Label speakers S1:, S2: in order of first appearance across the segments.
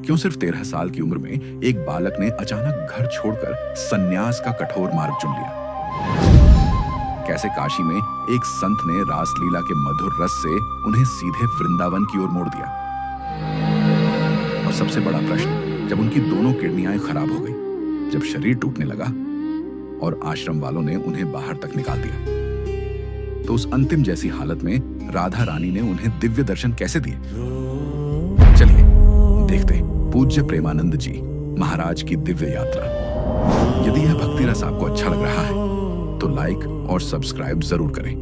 S1: क्यों सिर्फ 13 साल की उम्र में एक बालक ने अचानक घर छोड़कर सन्यास का कठोर मार्ग चुन लिया? कैसे काशी में एक संत ने रासलीला के मधुर रस से उन्हें सीधे वृंदावन की ओर मोड़ दिया? और सबसे बड़ा प्रश्न, जब उनकी दोनों किडनियां खराब हो गई, जब शरीर टूटने लगा और आश्रम वालों ने उन्हें बाहर तक निकाल दिया, तो उस अंतिम जैसी हालत में राधा रानी ने उन्हें दिव्य दर्शन कैसे दिए? चलिए देखते हैं पूज्य प्रेमानंद जी महाराज की दिव्य यात्रा। यदि यह भक्ति रस आपको अच्छा लग रहा है तो लाइक और सब्सक्राइब जरूर करें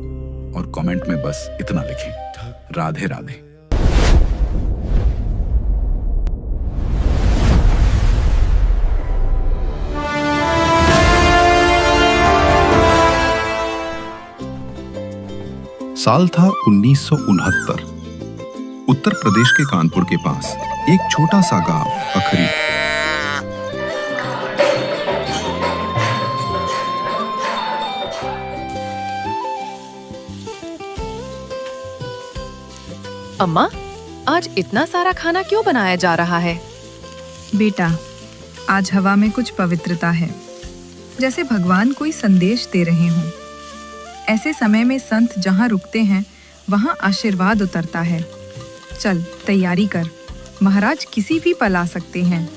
S1: और कमेंट में बस इतना लिखें, राधे राधे।
S2: साल था 1969। उत्तर प्रदेश के कानपुर के पास एक छोटा सा गांव अखरी।
S3: अम्मा, आज इतना सारा खाना क्यों बनाया जा रहा है?
S4: बेटा, आज हवा में कुछ पवित्रता है, जैसे भगवान कोई संदेश दे रहे हों। ऐसे समय में संत जहाँ रुकते हैं वहाँ आशीर्वाद उतरता है। चल तैयारी कर, महाराज किसी भी पल आ सकते हैं।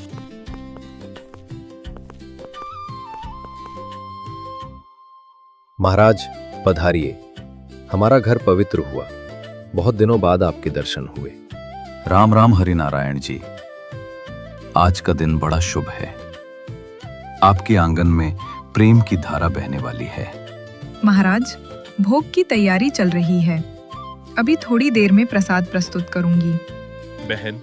S5: महाराज पधारिए, हमारा घर पवित्र हुआ। बहुत दिनों बाद आपके दर्शन हुए।
S6: राम राम हरिनारायण जी। आज का दिन बड़ा शुभ है। आपके आंगन में प्रेम की धारा बहने वाली है।
S4: महाराज, भोग की तैयारी चल रही है। अभी थोड़ी देर में प्रसाद प्रस्तुत करूंगी।
S7: बहन,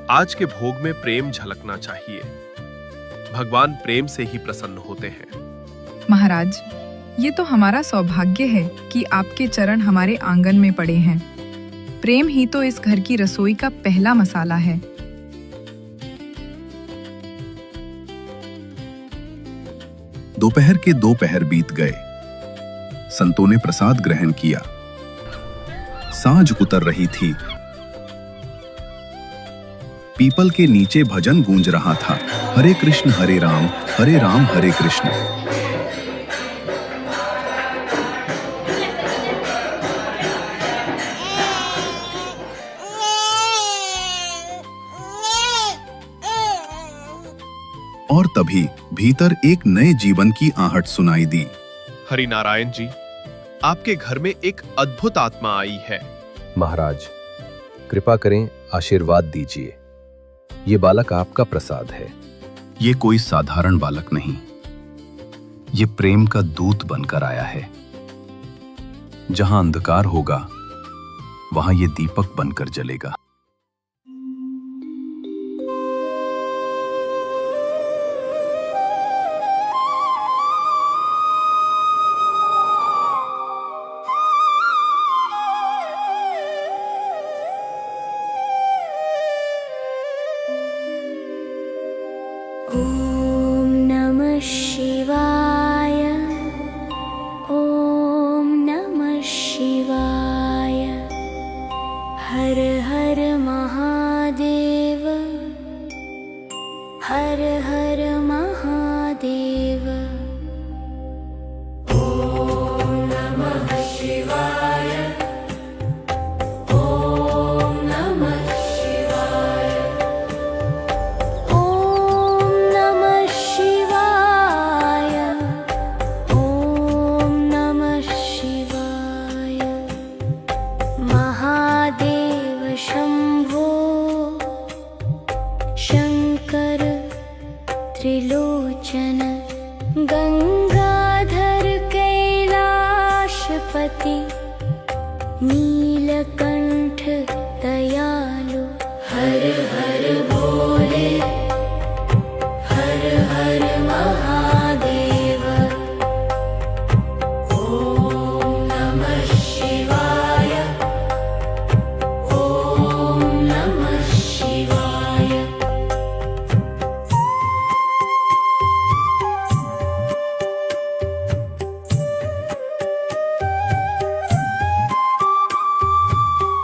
S7: आज के भोग में प्रेम झलकना चाहिए। भगवान प्रेम से ही प्रसन्न होते हैं।
S4: महाराज, ये तो हमारा सौभाग्य है कि आपके चरण हमारे आंगन में पड़े हैं। प्रेम ही तो इस घर की रसोई का पहला मसाला है।
S2: दोपहर के 2 पहर बीत गए। संतों ने प्रसाद ग्रहण किया। सांझ उतर रही थी। पीपल के नीचे भजन गूंज रहा था, हरे कृष्ण हरे राम हरे कृष्ण। और तभी भीतर एक नए जीवन की आहट सुनाई दी।
S7: हरिनारायण जी, आपके घर में एक अद्भुत आत्मा आई है।
S5: महाराज कृपा करें, आशीर्वाद दीजिए। ये बालक आपका प्रसाद है।
S2: ये कोई साधारण बालक नहीं,
S6: ये प्रेम का दूत बनकर आया है। जहां अंधकार होगा वहां ये दीपक बनकर जलेगा।
S8: ॐ नमः शिवाय, ॐ नमः शिवाय। हर हर महादेव, हर हर महादेव। ॐ नमः शिवाय, ॐ नमः शिवाय। ॐ नमः शिवाय, ॐ नमः शिवाय। महादेव शंभो शंकर त्रिलोचन, गंगाधर कैलाशपति, नीलकंठ दयालु। हर हर भोले, हर हर महादेव। ॐ नमः शिवाय, ॐ नमः शिवाय।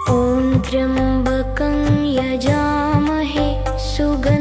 S8: ॐ त्र्यम्बकं यजामहे सुगन्धिं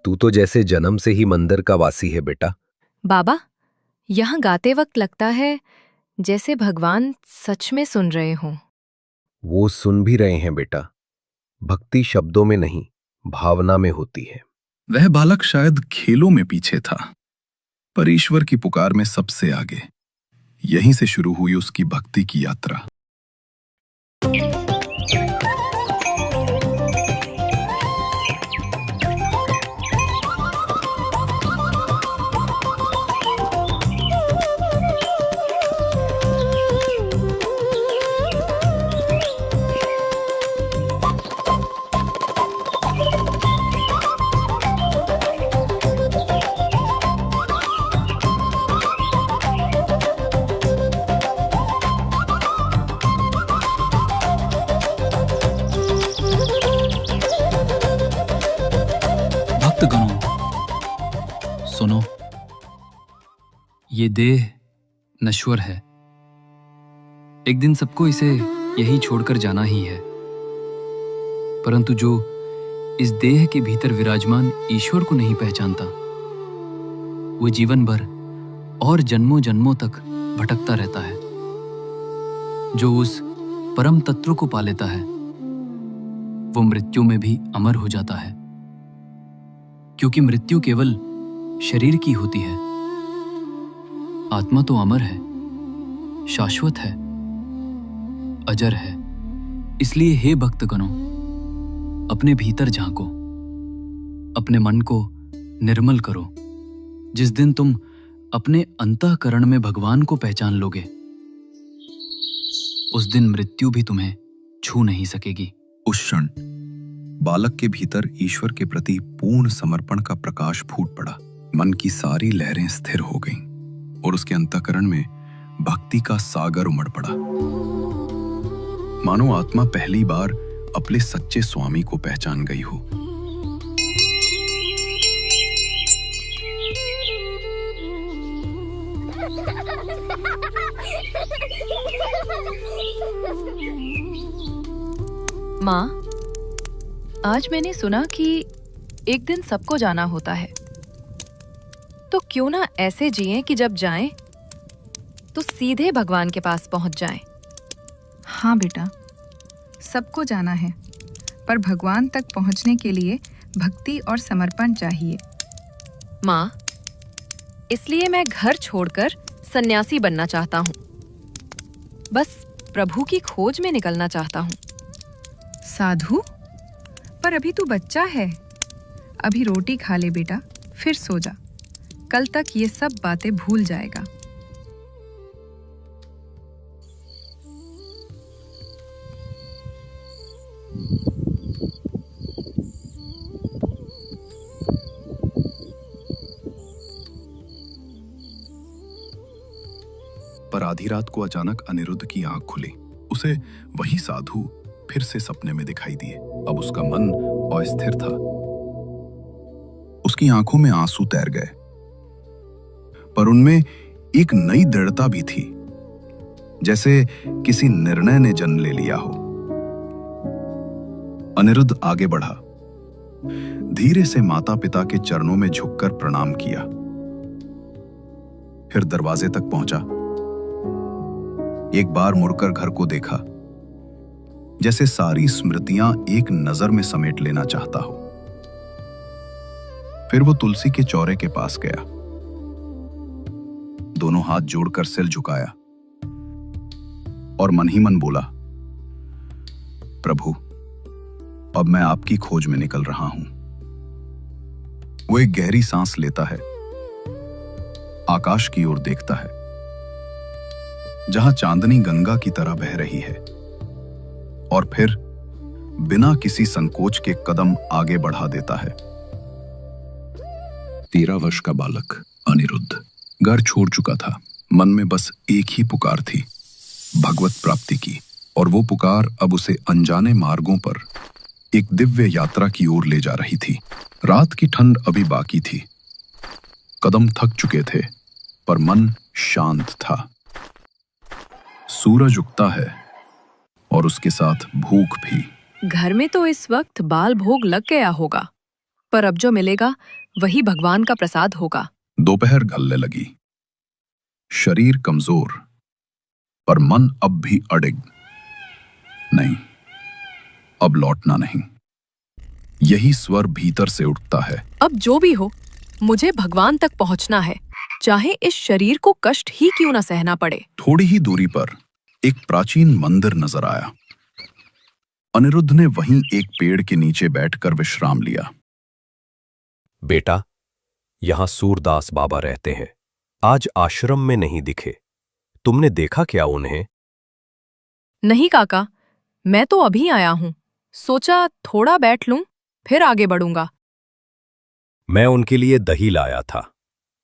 S5: तू तो जैसे जन्म से ही मंदिर का वासी है बेटा।
S3: बाबा, यहाँ गाते वक्त लगता है जैसे भगवान सच में सुन रहे हों।
S5: वो सुन भी रहे हैं बेटा। भक्ति शब्दों में नहीं, भावना में होती है।
S2: वह बालक शायद खेलों में पीछे था, पर ईश्वर की पुकार में सबसे आगे। यहीं से शुरू हुई उसकी भक्ति की यात्रा।
S9: भक्तगणों, सुनो, ये देह नश्वर है। एक दिन सबको इसे यही छोड़कर जाना ही है। परंतु जो इस देह के भीतर विराजमान ईश्वर को नहीं पहचानता, वो जीवन भर और जन्मों जन्मों तक भटकता रहता है। जो उस परम तत्व को पा लेता है, वो मृत्यु में भी अमर हो जाता है, क्योंकि मृत्यु केवल शरीर की होती है। आत्मा तो अमर है, शाश्वत है, अजर है। इसलिए हे भक्तगणों, अपने भीतर झांको, अपने मन को निर्मल करो। जिस दिन तुम अपने अंतःकरण में भगवान को पहचान लोगे, उस दिन मृत्यु भी तुम्हें छू नहीं सकेगी।
S2: उस क्षण बालक के भीतर ईश्वर के प्रति पूर्ण समर्पण का प्रकाश फूट पड़ा। मन की सारी लहरें स्थिर हो गईं और उसके अंतःकरण में भक्ति का सागर उमड़ पड़ा। मानो आत्मा पहली बार अपने सच्चे स्वामी को पहचान गई हो।
S3: माँ, आज मैंने सुना कि एक दिन सबको जाना होता है, तो क्यों ना ऐसे जिएं कि जब जाएं तो सीधे भगवान के पास पहुंच जाएं।
S4: हाँ बेटा, सबको जाना है, पर भगवान तक पहुंचने के लिए भक्ति और समर्पण चाहिए।
S3: माँ, इसलिए मैं घर छोड़कर सन्यासी बनना चाहता हूँ। बस प्रभु की खोज में निकलना चाहता हूँ।
S4: साधु? पर अभी तू बच्चा है। अभी रोटी खा ले बेटा, फिर सो जा। कल तक ये सब बातें भूल जाएगा।
S2: पर आधी रात को अचानक अनिरुद्ध की आंख खुली। उसे वही साधु फिर से सपने में दिखाई दिए। अब उसका मन अस्थिर था। उसकी आंखों में आंसू तैर गए, पर उनमें एक नई दृढ़ता भी थी, जैसे किसी निर्णय ने जन्म ले लिया हो। अनिरुद्ध आगे बढ़ा, धीरे से माता पिता के चरणों में झुककर प्रणाम किया। फिर दरवाजे तक पहुंचा। एक बार मुड़कर घर को देखा, जैसे सारी स्मृतियां एक नजर में समेट लेना चाहता हो। फिर वो तुलसी के चौरे के पास गया, दोनों हाथ जोड़कर सिर झुकाया और मन ही मन बोला, प्रभु, अब मैं आपकी खोज में निकल रहा हूं। वो एक गहरी सांस लेता है, आकाश की ओर देखता है, जहां चांदनी गंगा की तरह बह रही है, और फिर बिना किसी संकोच के कदम आगे बढ़ा देता है। 13 वर्ष का बालक अनिरुद्ध घर छोड़ चुका था। मन में बस एक ही पुकार थी, भगवत प्राप्ति की। और वो पुकार अब उसे अनजाने मार्गों पर एक दिव्य यात्रा की ओर ले जा रही थी। रात की ठंड अभी बाकी थी, कदम थक चुके थे, पर मन शांत था। सूरज उगता है और उसके साथ भूख भी।
S3: घर में तो इस वक्त बाल भोग लग गया होगा। पर अब जो मिलेगा वही भगवान का प्रसाद होगा।
S2: दोपहर ढलने लगी। शरीर कमजोर, पर मन अब भी अडिग। नहीं, अब लौटना नहीं। यही स्वर भीतर से उठता है।
S3: अब जो भी हो, मुझे भगवान तक पहुंचना है, चाहे इस शरीर को कष्ट ही क्यों न सहना पड़े।
S2: थोड़ी ही दूरी पर एक प्राचीन मंदिर नजर आया। अनिरुद्ध ने वहीं एक पेड़ के नीचे बैठकर विश्राम लिया।
S5: बेटा, यहां सूरदास बाबा रहते हैं। आज आश्रम में नहीं दिखे। तुमने देखा क्या उन्हें?
S3: नहीं काका, मैं तो अभी आया हूँ। सोचा थोड़ा बैठ लूं, फिर आगे बढ़ूंगा।
S5: मैं उनके लिए दही लाया था।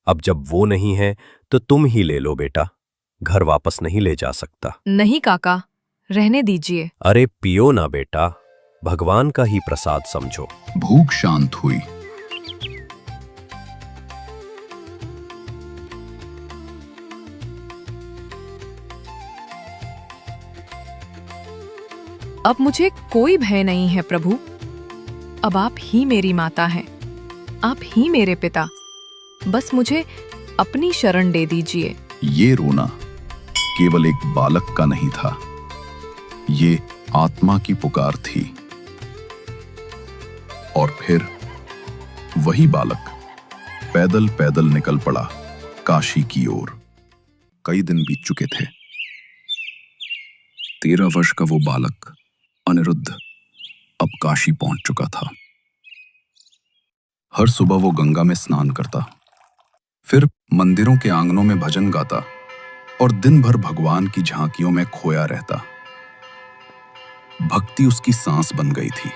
S5: अब जब वो नहीं है तो तुम ही ले लो बेटा। घर वापस नहीं ले जा सकता।
S3: नहीं काका, रहने दीजिए।
S5: अरे पियो ना बेटा, भगवान का ही प्रसाद समझो।
S2: भूख शांत हुई।
S3: अब मुझे कोई भय नहीं है प्रभु। अब आप ही मेरी माता हैं, आप ही मेरे पिता। बस मुझे अपनी शरण दे दीजिए।
S2: ये रोना केवल एक बालक का नहीं था, ये आत्मा की पुकार थी। और फिर वही बालक पैदल पैदल निकल पड़ा काशी की ओर। कई दिन बीत चुके थे। 13 वर्ष का वो बालक अनिरुद्ध अब काशी पहुंच चुका था। हर सुबह वो गंगा में स्नान करता, फिर मंदिरों के आंगनों में भजन गाता और दिन भर भगवान की झांकियों में खोया रहता। भक्ति उसकी सांस बन गई थी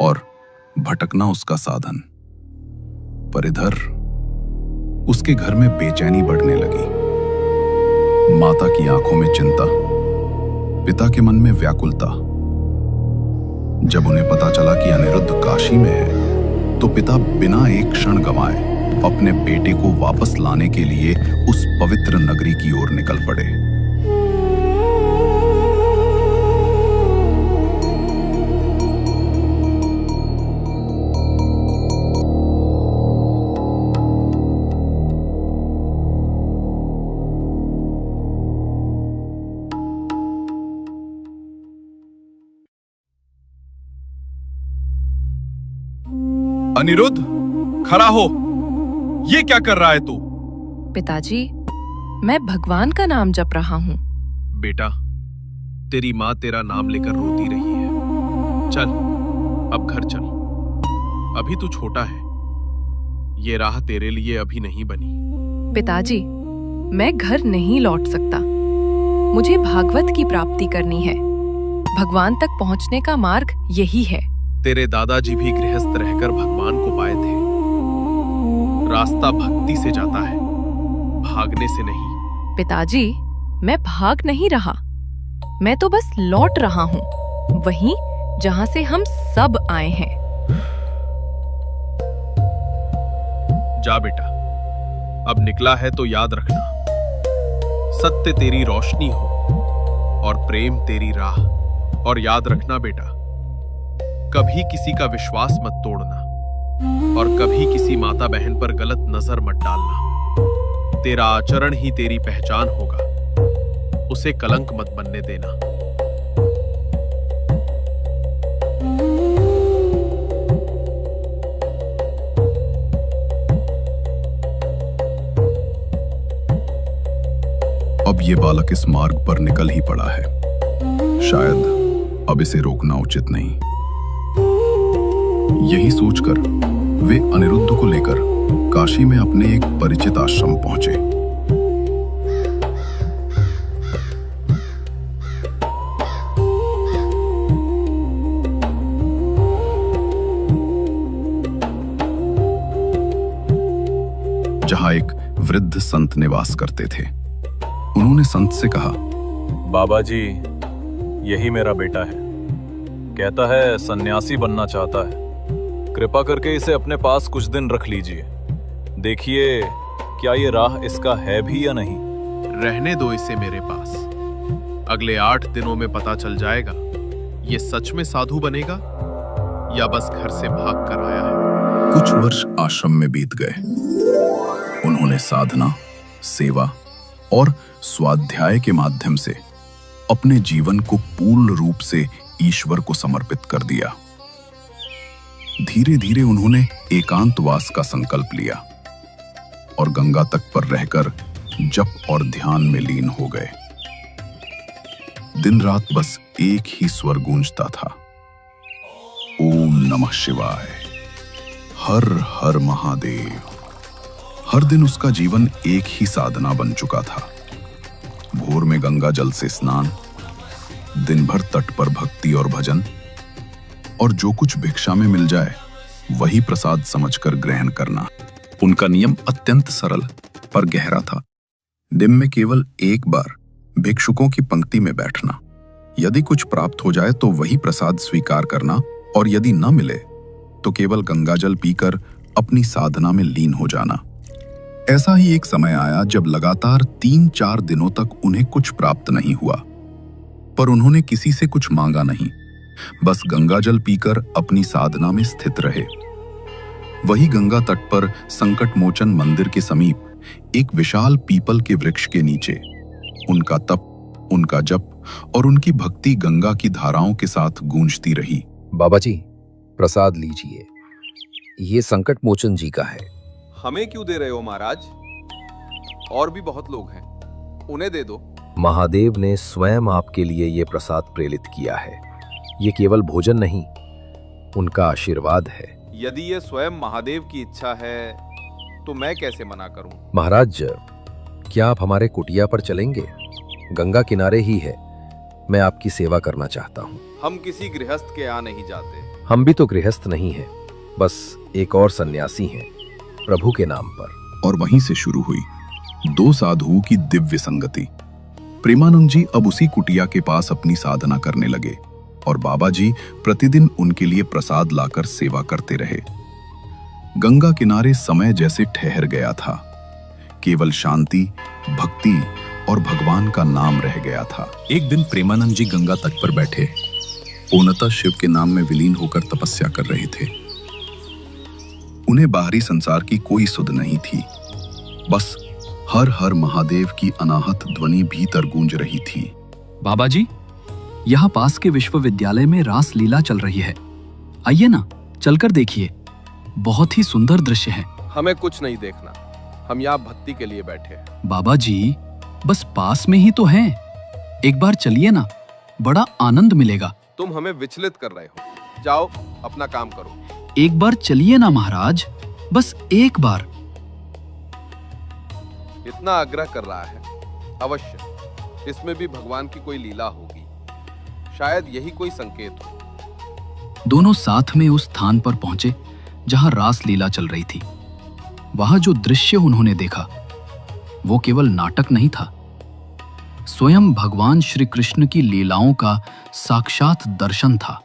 S2: और भटकना उसका साधन। पर इधर उसके घर में बेचैनी बढ़ने लगी। माता की आंखों में चिंता, पिता के मन में व्याकुलता। जब उन्हें पता चला कि अनिरुद्ध काशी में है, तो पिता बिना एक क्षण गंवाए अपने बेटे को वापस लाने के लिए उस पवित्र नगरी की ओर निकल पड़े।
S7: अनिरुद्ध, खड़ा हो। ये क्या कर रहा है तू?
S3: पिताजी, मैं भगवान का नाम जप रहा हूँ।
S7: बेटा, तेरी माँ तेरा नाम लेकर रोती रही है। चल, अब घर चल। अभी तू छोटा है, ये राह तेरे लिए अभी नहीं बनी।
S3: पिताजी, मैं घर नहीं लौट सकता। मुझे भागवत की प्राप्ति करनी है। भगवान तक पहुँचने का मार्ग यही है।
S7: तेरे दादाजी भी गृहस्थ रहकर भगवान को पाए थे। रास्ता भक्ति से जाता है, भागने से नहीं।
S3: पिताजी, मैं भाग नहीं रहा। मैं तो बस लौट रहा हूँ, वहीं जहाँ से हम सब आए हैं।
S7: जा बेटा, अब निकला है तो याद रखना, सत्य तेरी रोशनी हो और प्रेम तेरी राह। और याद रखना बेटा, कभी किसी का विश्वास मत तोड़ना और कभी किसी माता बहन पर गलत नजर मत डालना। तेरा आचरण ही तेरी पहचान होगा, उसे कलंक मत बनने देना।
S2: अब ये बालक इस मार्ग पर निकल ही पड़ा है। शायद अब इसे रोकना उचित नहीं। यही सोचकर वे अनिरुद्ध को लेकर काशी में अपने एक परिचित आश्रम पहुंचे। जहां एक वृद्ध संत निवास करते थे। उन्होंने संत से कहा,
S6: बाबा जी, यही मेरा बेटा है। कहता है सन्यासी बनना चाहता है। कृपा करके इसे अपने पास कुछ दिन रख लीजिए। देखिए क्या ये राह इसका है भी या नहीं।
S7: रहने दो इसे मेरे पास। अगले 8 दिनों में पता चल जाएगा ये सच में साधु बनेगा या बस घर से भाग कर आया है।
S2: कुछ वर्ष आश्रम में बीत गए। उन्होंने साधना, सेवा और स्वाध्याय के माध्यम से अपने जीवन को पूर्ण रूप से ईश्वर को समर्पित कर दिया। धीरे धीरे उन्होंने एकांतवास का संकल्प लिया और गंगा तट पर रहकर जप और ध्यान में लीन हो गए। दिन रात बस एक ही स्वर गूंजता था, ओम नमः शिवाय, हर हर महादेव। हर दिन उसका जीवन एक ही साधना बन चुका था। भोर में गंगा जल से स्नान, दिन भर तट पर भक्ति और भजन, और जो कुछ भिक्षा में मिल जाए वही प्रसाद समझकर ग्रहण करना। उनका नियम अत्यंत सरल पर गहरा था। दिन में केवल एक बार भिक्षुकों की पंक्ति में बैठना, यदि कुछ प्राप्त हो जाए तो वही प्रसाद स्वीकार करना, और यदि न मिले तो केवल गंगाजल पीकर अपनी साधना में लीन हो जाना। ऐसा ही एक समय आया जब लगातार 3-4 दिनों तक उन्हें कुछ प्राप्त नहीं हुआ, पर उन्होंने किसी से कुछ मांगा नहीं, बस गंगाजल पीकर अपनी साधना में स्थित रहे। वही गंगा तट पर संकट मोचन मंदिर के समीप एक विशाल पीपल के वृक्ष के नीचे उनका तप, उनका जप और उनकी भक्ति गंगा की धाराओं के साथ गूंजती रही।
S5: बाबा जी, प्रसाद लीजिए, ये संकट मोचन जी का है।
S7: हमें क्यों दे रहे हो महाराज? और भी बहुत लोग हैं, उन्हें दे दो।
S5: महादेव ने स्वयं आपके लिए ये प्रसाद प्रेरित किया है। ये केवल भोजन नहीं, उनका आशीर्वाद है।
S7: यदि ये स्वयं महादेव की इच्छा है तो मैं कैसे मना करूं?
S5: महाराज, क्या आप हमारे कुटिया पर चलेंगे? गंगा किनारे ही है। मैं आपकी सेवा करना चाहता हूँ।
S7: हम किसी गृहस्थ के यहाँ नहीं जाते।
S5: हम भी तो गृहस्थ नहीं हैं, बस एक और सन्यासी हैं, प्रभु के नाम पर।
S2: और वहीं से शुरू हुई 2 साधुओं की दिव्य संगति। प्रेमानंद जी अब उसी कुटिया के पास अपनी साधना करने लगे और बाबा जी प्रतिदिन उनके लिए प्रसाद लाकर सेवा करते रहे। गंगा किनारे समय जैसे ठहर गया था। केवल शांति, भक्ति और भगवान का नाम रह गया था। एक दिन प्रेमानंद जी गंगा तट पर बैठे, पूर्णतः शिव के नाम में विलीन होकर तपस्या कर रहे थे। उन्हें बाहरी संसार की कोई सुध नहीं थी, बस हर हर महादेव की अनाहत ध्वनि भीतर गूंज रही थी।
S9: बाबा जी, यहाँ पास के विश्वविद्यालय में रास लीला चल रही है। आइए ना, चलकर देखिए। बहुत ही सुंदर दृश्य है।
S7: हमें कुछ नहीं देखना, हम यहाँ भक्ति के लिए बैठे हैं।
S9: बाबा जी, बस पास में ही तो हैं। एक बार चलिए ना, बड़ा आनंद मिलेगा।
S7: तुम हमें विचलित कर रहे हो। जाओ, अपना काम करो।
S9: एक बार चलिए ना महाराज, बस एक बार।
S7: इतना आग्रह कर रहा है, अवश्य इसमें भी भगवान की कोई लीला होगी। शायद यही कोई संकेत हो।
S9: दोनों साथ में उस स्थान पर पहुंचे जहां रास लीला चल रही थी। वहां जो दृश्य उन्होंने देखा वो केवल नाटक नहीं था, स्वयं भगवान श्री कृष्ण की लीलाओं का साक्षात दर्शन था।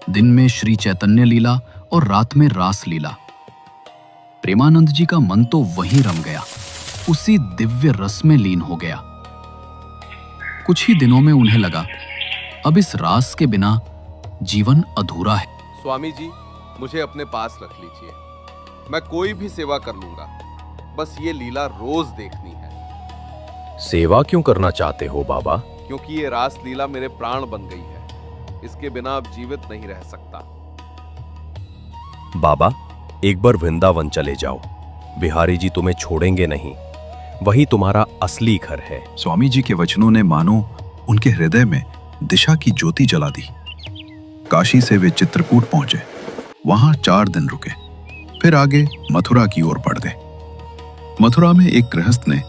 S9: दिन में श्री चैतन्य लीला और रात में रास लीला। प्रेमानंद जी का मन तो वहीं रम गया, उसी दिव्य रस में लीन हो गया। कुछ ही दिनों में उन्हें लगा, अब इस रास के बिना जीवन अधूरा है।
S7: स्वामी जी, मुझे अपने पास रख लीजिए। मैं कोई भी सेवा कर लूंगा, बस ये लीला रोज देखनी है।
S5: सेवा क्यों करना चाहते हो बाबा?
S7: क्योंकि ये रास लीला मेरे प्राण बन गई है। इसके बिना अब जीवित नहीं रह सकता।
S5: बाबा, एक बार वृंदावन चले जाओ। बिहारी जी तुम्हें छोड़ेंगे नहीं, वही तुम्हारा असली घर है।
S2: स्वामी जी के वचनों ने मानो उनके हृदय में दिशा की ज्योति जला दी। काशी से वे चित्रकूट पहुंचे, वहां 4 दिन रुके, फिर आगे मथुरा की ओर बढ़ गए। मथुरा में एक गृहस्थ ने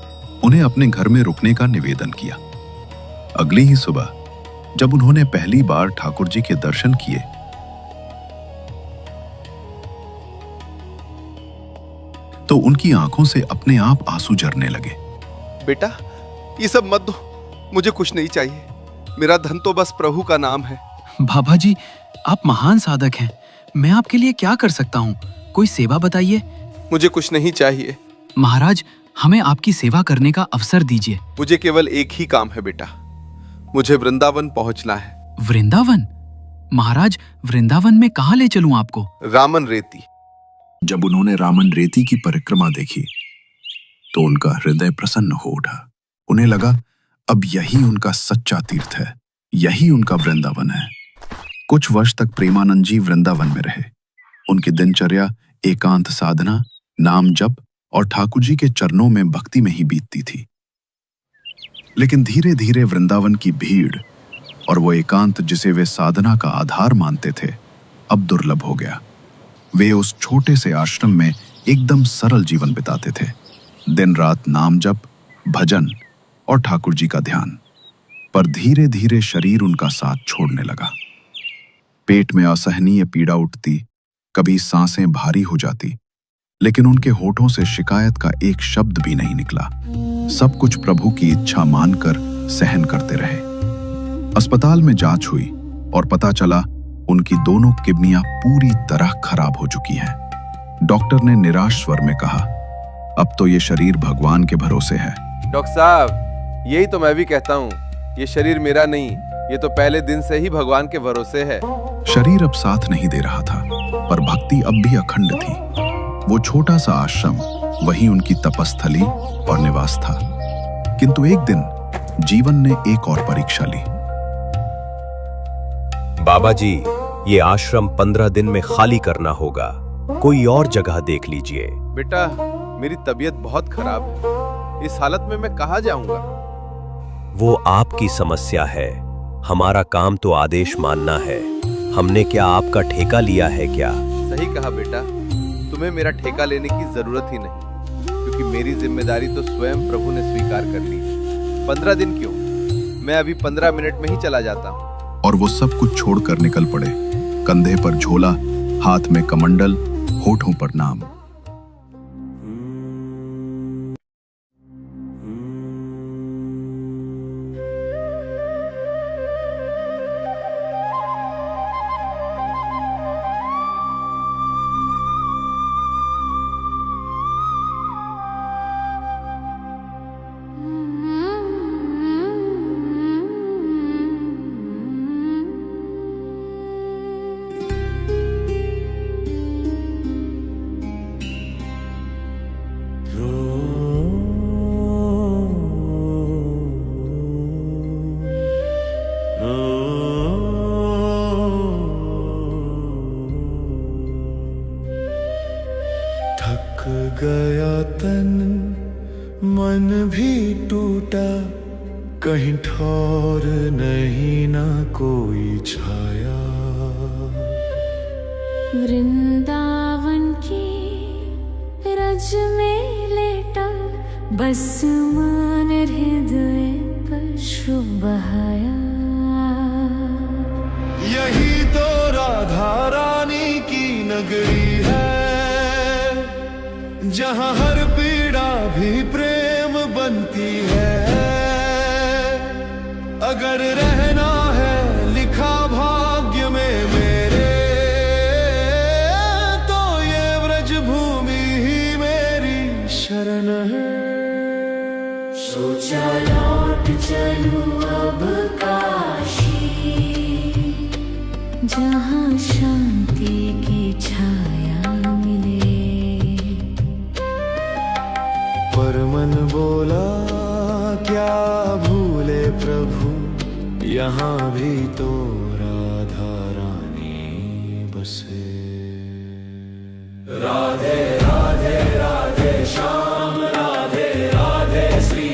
S2: उन्हें अपने घर में रुकने का निवेदन किया। अगली ही सुबह जब उन्होंने पहली बार ठाकुर जी के दर्शन किए तो उनकी आंखों से अपने आप आंसू झरने लगे।
S7: बेटा, ये सब मत दो, मुझे कुछ नहीं चाहिए। मेरा धन तो बस प्रभु का नाम है।
S9: बाबा जी, आप महान साधक हैं, मैं आपके लिए क्या कर सकता हूँ? कोई सेवा बताइए।
S7: मुझे कुछ नहीं चाहिए।
S9: महाराज, हमें आपकी सेवा करने का अवसर दीजिए।
S7: मुझे केवल एक ही काम है बेटा, मुझे वृंदावन पहुंचना है।
S9: वृंदावन? महाराज, वृंदावन में कहाँ ले चलूं आपको?
S7: रामन रेती,
S2: जब उन्होंने रामन रेती की परिक्रमा देखी तो उनका हृदय प्रसन्न हो उठा। उन्हें लगा अब यही उनका सच्चा तीर्थ है, यही उनका वृंदावन है। कुछ वर्ष तक प्रेमानंद जी वृंदावन में रहे। उनकी दिनचर्या एकांत साधना, नाम जप और ठाकुर जी के चरणों में भक्ति में ही बीतती थी। लेकिन धीरे धीरे वृंदावन की भीड़ और वो एकांत जिसे वे साधना का आधार मानते थे अब दुर्लभ हो गया। वे उस छोटे से आश्रम में एकदम सरल जीवन बिताते थे, दिन रात नाम जप, भजन और ठाकुर जी का ध्यान। पर धीरे धीरे शरीर उनका साथ छोड़ने लगा। पेट में असहनीय पीड़ा उठती, कभी सांसें भारी हो जाती, लेकिन उनके होठों से शिकायत का एक शब्द भी नहीं निकला। सब कुछ प्रभु की इच्छा मानकर सहन करते रहे। अस्पताल में जांच हुई और पता चला उनकी दोनों किडनियां पूरी तरह खराब हो चुकी हैं। डॉक्टर ने निराश स्वर में कहा, अब तो ये शरीर भगवान के भरोसे है।
S10: डॉक्टर साहब, यही तो मैं भी कहता हूँ, ये शरीर मेरा नहीं, ये तो पहले दिन से ही भगवान के भरोसे है।
S2: शरीर अब साथ नहीं दे रहा था, पर भक्ति अब भी अखंड थी। वो छोटा सा आश्रम वही उनकी तपस्थली और निवास था। किंतु एक दिन जीवन ने एक और परीक्षा ली।
S5: बाबा जी, ये आश्रम 15 दिन में खाली करना होगा, कोई और जगह देख लीजिए।
S10: बेटा, मेरी तबीयत बहुत खराब है, इस हालत में मैं कहाँ जाऊंगा?
S5: वो आपकी समस्या है, हमारा काम तो आदेश मानना है। हमने क्या आपका ठेका लिया है क्या?
S10: सही कहा बेटा, तुम्हें मेरा ठेका लेने की जरूरत ही नहीं, क्योंकि मेरी जिम्मेदारी तो स्वयं प्रभु ने स्वीकार कर ली। 15 दिन क्यों, मैं अभी 15 मिनट में ही चला जाता हूँ।
S2: और वो सब कुछ छोड़कर निकल पड़े। कंधे पर झोला, हाथ में कमंडल, होठों पर नाम।
S11: गया तन, मन भी टूटा, कहीं ठौर नहीं ना कोई छाया।
S8: वृंदावन की रज में लेटा, बस मान हृदय पर शुभ बहाया।
S11: यही तो राधा रानी की नगरी है, जहाँ हर पीड़ा भी प्रेम बनती है। अगर रहना है लिखा भाग्य में मेरे, तो ये व्रज भूमि ही मेरी शरण है।
S8: सोचा लौट चलूं अब काशी, जहाँ शांति की छाया मिले।
S11: पर मन बोला क्या भूले प्रभु, यहाँ भी तो राधा रानी बसे। राधे राधे राधे श्याम, राधे राधे श्री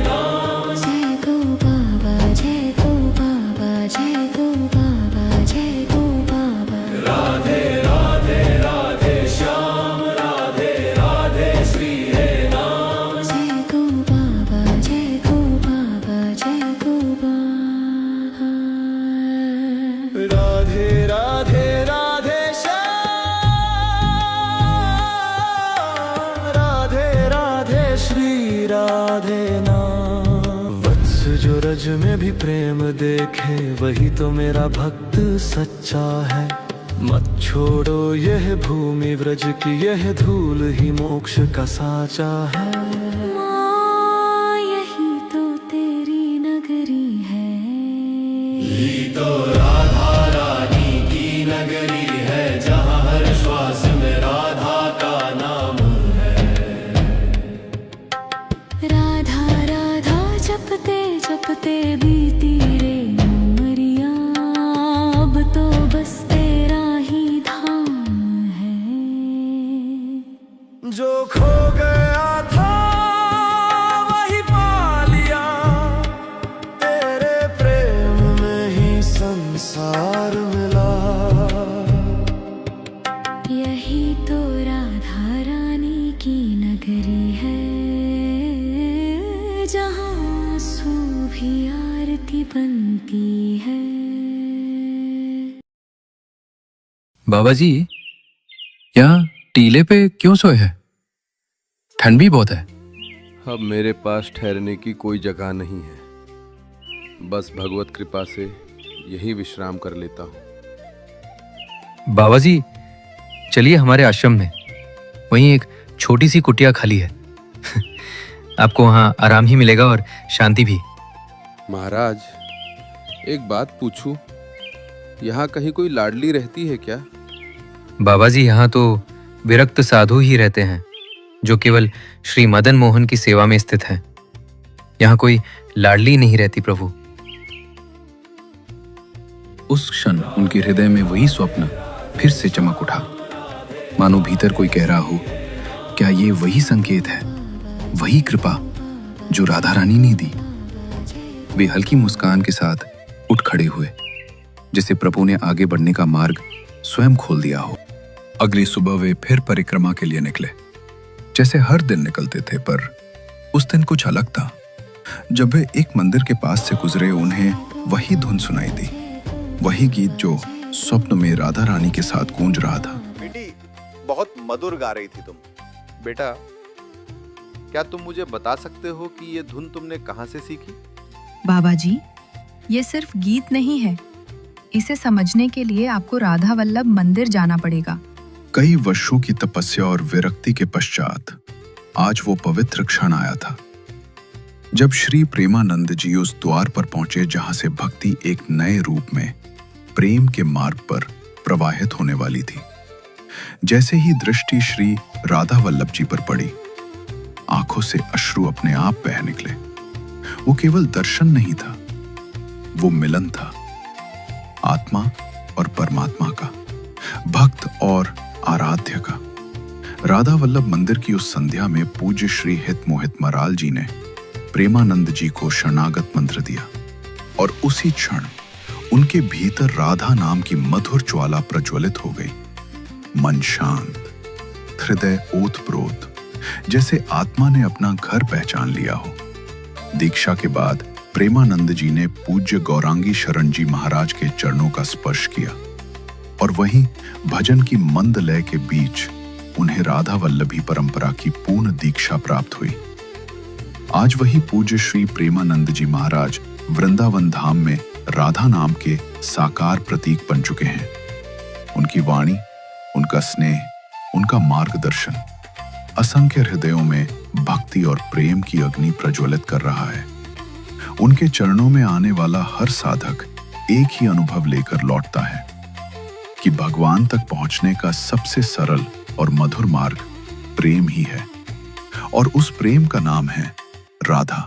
S11: राम।
S8: जय गो बाबा, जय गो बाबा, जय गो बाबा, जय गो बाबा।
S11: राधे राधे राधे श्याम, राधे राधे श्री राम।
S8: जय गो बाबा, जय गो बाबा, जय गो बाबा।
S11: राधे राधे राधे श्याम, राधे राधे श्री राधे नाम। वत्स जो रज में भी प्रेम देखे, वही तो मेरा भक्त सच्चा है। मत छोड़ो यह भूमि व्रज की, यह धूल ही मोक्ष का साचा है।
S8: माँ, यही तो तेरी नगरी है।
S11: यही तो राधा रानी की नगरी है, जहाँ हर श्वास में राधा
S8: जहाँ आंसू भी आरती बनती है।
S9: बाबा जी, यहाँ टीले पे क्यों सोए हैं? ठंड भी बहुत है।
S10: अब मेरे पास ठहरने की कोई जगह नहीं है, बस भगवत कृपा से यही विश्राम कर लेता हूँ।
S9: बाबा जी, चलिए हमारे आश्रम में, वहीं एक छोटी सी कुटिया खाली है। आपको वहाँ आराम ही मिलेगा और शांति भी।
S10: महाराज, एक बात पूछूं, यहाँ कहीं कोई लाडली रहती है क्या?
S9: बाबा जी, यहाँ तो विरक्त साधु ही रहते हैं जो केवल श्री मदन मोहन की सेवा में स्थित हैं। यहाँ कोई लाडली नहीं रहती प्रभु।
S2: उस क्षण उनके हृदय में वही स्वप्न फिर से चमक उठा, मानो भीतर कोई कह रहा हो, क्या ये वही संकेत है, वही कृपा जो राधा रानी ने दी? वे हल्की मुस्कान के साथ उठ खड़े हुए, जैसे प्रभु ने आगे बढ़ने का मार्ग स्वयं खोल दिया हो। अगली सुबह वे फिर परिक्रमा के लिए निकले, जैसे हर दिन निकलते थे, पर उस दिन कुछ अलग था। जब वे एक मंदिर के पास से गुजरे, उन्हें वही धुन सुनाई दी, वही गीत जो स्वप्न में राधा रानी के साथ गूंज रहा था।
S10: बेटी, बहुत मधुर गा रही थी तुम। बेटा, क्या तुम मुझे बता सकते हो कि ये धुन तुमने कहाँ से सीखी?
S4: बाबा जी, ये सिर्फ गीत नहीं है, इसे समझने के लिए आपको राधा वल्लभ मंदिर जाना पड़ेगा।
S2: कई वर्षों की तपस्या और विरक्ति के पश्चात आज वो पवित्र क्षण आया था, जब श्री प्रेमानंद जी उस द्वार पर पहुंचे जहां से भक्ति एक नए रूप में प्रेम के मार्ग पर प्रवाहित होने वाली थी। जैसे ही दृष्टि श्री राधा वल्लभ जी पर पड़ी, आंखों से अश्रु अपने आप बह निकले। वो केवल दर्शन नहीं था, वो मिलन था, आत्मा और परमात्मा का, भक्त और आराध्य का। राधा वल्लभ मंदिर की उस संध्या में पूज्य श्री हित मोहित मराल जी ने प्रेमानंद जी को शरणागत मंत्र दिया, और उसी क्षण उनके भीतर राधा नाम की मधुर ज्वाला प्रज्वलित हो गई। मन शांत, हृदय ओतप्रोत, जैसे आत्मा ने अपना घर पहचान लिया हो। दीक्षा के बाद प्रेमानंद जी ने पूज्य गौरांगी शरण जी महाराज के चरणों का स्पर्श किया, और वहीं भजन की मंद लय के बीच उन्हें राधा वल्लभी परंपरा की पूर्ण दीक्षा प्राप्त हुई। आज वही पूज्य श्री प्रेमानंद जी महाराज वृंदावन धाम में राधा नाम के साकार प्रतीक बन चुके हैं। उनकी वाणी, उनका स्नेह, उनका मार्गदर्शन असंख्य हृदयों में भक्ति और प्रेम की अग्नि प्रज्वलित कर रहा है। उनके चरणों में आने वाला हर साधक एक ही अनुभव लेकर लौटता है कि भगवान तक पहुंचने का सबसे सरल और मधुर मार्ग प्रेम ही है, और उस प्रेम का नाम है राधा।